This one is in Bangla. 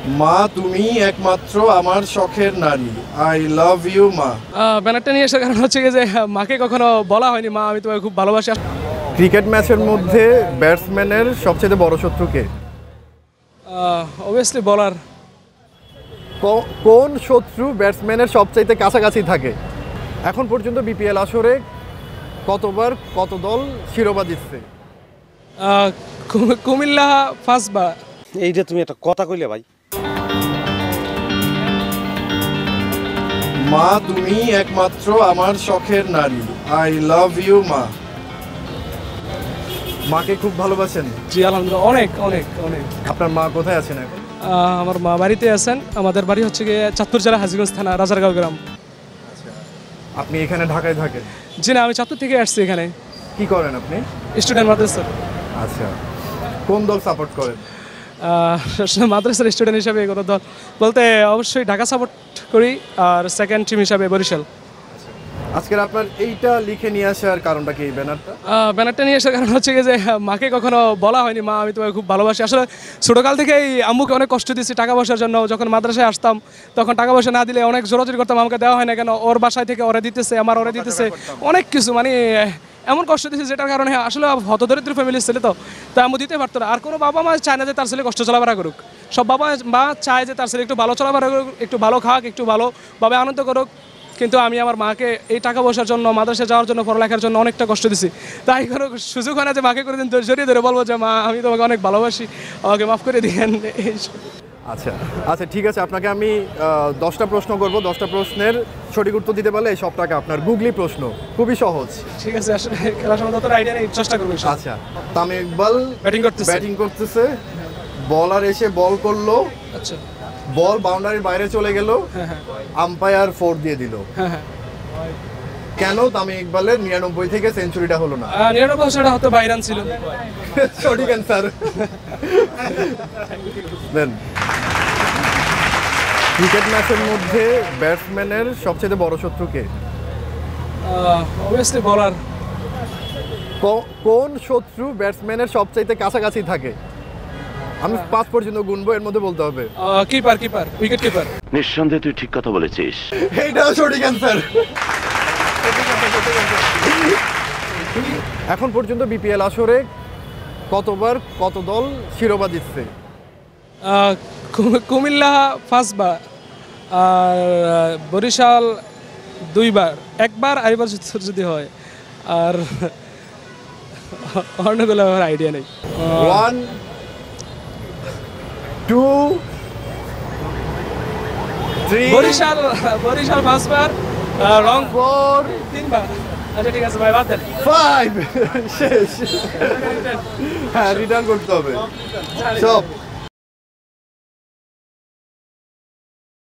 মা তুমি একমাত্র আমার শখের নারী, আই লাভ ইউ মা। ব্যানারটা নিয়ে আসার কারণ হচ্ছে যে মাকে কখনো বলা হয়নি মা আমি তোমাকে খুব ভালোবাসি। ক্রিকেট ম্যাচের মধ্যে ব্যাটসম্যানের সবচেয়ে বড় শত্রু কে? অবভিয়াসলি বলার। কোন শত্রু ব্যাটসম্যানের সবচাইতে কাছাকাছি থাকে? এখন পর্যন্ত বিপিএল আসরে কতবার কত দল শিরোপা জিতছে? কুমিল্লা ফার্স্ট বার। এইটা তুমি একটা কথা কইলে ভাই। মা তুমি একমাত্র আমার শখের নারী, আই লাভ ইউ মা। মাকে খুব ভালোবাসেন? জি আলহামদুলিল্লাহ, অনেক অনেক অনেক। আপনার মা কোথায় আছেন এখন? আমার মা বাড়িতে আছেন। আমাদের বাড়ি হচ্ছে গিয়ে চাঁদপুর জেলা হাজীগঞ্জ থানা রাজারগাঁও গ্রাম। আপনি এখানে ঢাকায় থাকেন? জি না, আমি চাঁদপুর থেকে আসছি এখানে। কি করেন আপনি? স্টুডেন্ট মাদ্রাসা। আচ্ছা, কোন দল সাপোর্ট করেন? মাদ্রাসার স্টুডেন্ট হিসাবে কোনো দল বলতে অবশ্যই ঢাকা সাপোর্ট করি, আর সেকেন্ড টিম হিসাবে বরিশাল। আজকের আপনার এইটা লিখে নিয়ে আসার কারণটা কি? এই ব্যানারটা নিয়ে আসার কারণ হচ্ছে যে মাকে কখনো বলা হয়নি মা আমি তোমাকে খুব ভালোবাসি। আসলে ছোটোকাল থেকেই আম্মুকে অনেক কষ্ট দিচ্ছি টাকা পয়সার জন্য। যখন মাদ্রাসায় আসতাম তখন টাকা পয়সা না দিলে অনেক জোরাজোরি করতাম, আমাকে দেওয়া হয় না কেন, ওর বাসায় থেকে ওরা দিতেছে, আমার ওরা দিতেছে, অনেক কিছু মানে এমন কষ্ট দিচ্ছে যেটার কারণে আসলে হতদরিদ্র ফ্যামিলির ছেলে তো তাই আম্মু দিতে পারতো না। আর কোনো বাবা মা চায় না যে তার ছেলে কষ্ট চলাফেরা করুক। সব বাবা মা চায় যে তার ছেলে একটু ভালো চলাফেরা করুক, একটু ভালো খাক, একটু ভালোভাবে আনন্দ করুক। কিন্তু আমি আমার মাকে এই টাকা পয়সার জন্য, মাদ্রাসায় যাওয়ার জন্য, পড়ালেখার জন্য অনেকটা কষ্ট দিছি। তাই কোনো সুযোগ হয় না যে মাকে করে দিন জড়িয়ে ধরে বলবো যে মা আমি তোমাকে অনেক ভালোবাসি, আমাকে মাফ করে দিয়েন। আচ্ছা আচ্ছা, ঠিক আছে। আপনাকে আমি 10টা প্রশ্ন করব। 10টা প্রশ্নের সঠিক উত্তর দিতে পারলে এই সব টাকা আপনার। গুগলি প্রশ্ন, খুবই সহজ। ঠিক আছে, আসলে খেলার সময় ততটা আইডিয়া নেই, চেষ্টা করবো। আচ্ছা, তামিম ইকবাল ব্যাটিং করতেছে, বলার এসে বল করলো, আচ্ছা, বল বাউন্ডারির বাইরে চলে গেল, আম্পায়ার 4 দিয়ে দিল। কেন তামিম ইকবালের 99 থেকে সেঞ্চুরিটা হলো না? 99 হয়তো বাইরান ছিল। সঠিক অ্যান্সার। দেন, ক্রিকেট ম্যাচের মধ্যে ব্যাটসম্যানের সবচেয়ে বড় শত্রু কে? অবভিয়াসলি বলার। কোন শত্রু ব্যাটসম্যানের সবচাইতে কাছাকাছি থাকে? আমি 5 পর্যন্ত গুনবো, এর মধ্যে বলতে হবে। Keeper, wicket keeper. নিঃসন্দেহে তুই ঠিক কথা বলেছিস। এইটাও সঠিক অ্যান্সার। এখন পর্যন্ত বিপিএল আসরে কতবার কত দল শিরোপা জিতছে? কুমিল্লা ফার্স্ট বার, আর বরিশাল 2 বার, একবার আরেকবার যদি হয়, আর অন্যগুলো আমার আইডিয়া নেই। 1 2 3 বরিশাল ফার্স্ট বার, রংপুর 3 বার। আচ্ছা ঠিক আছে ভাই, বাদ দেন। 5 শেষ। হ্যাঁ, রিটার্ন করতে হবে সব।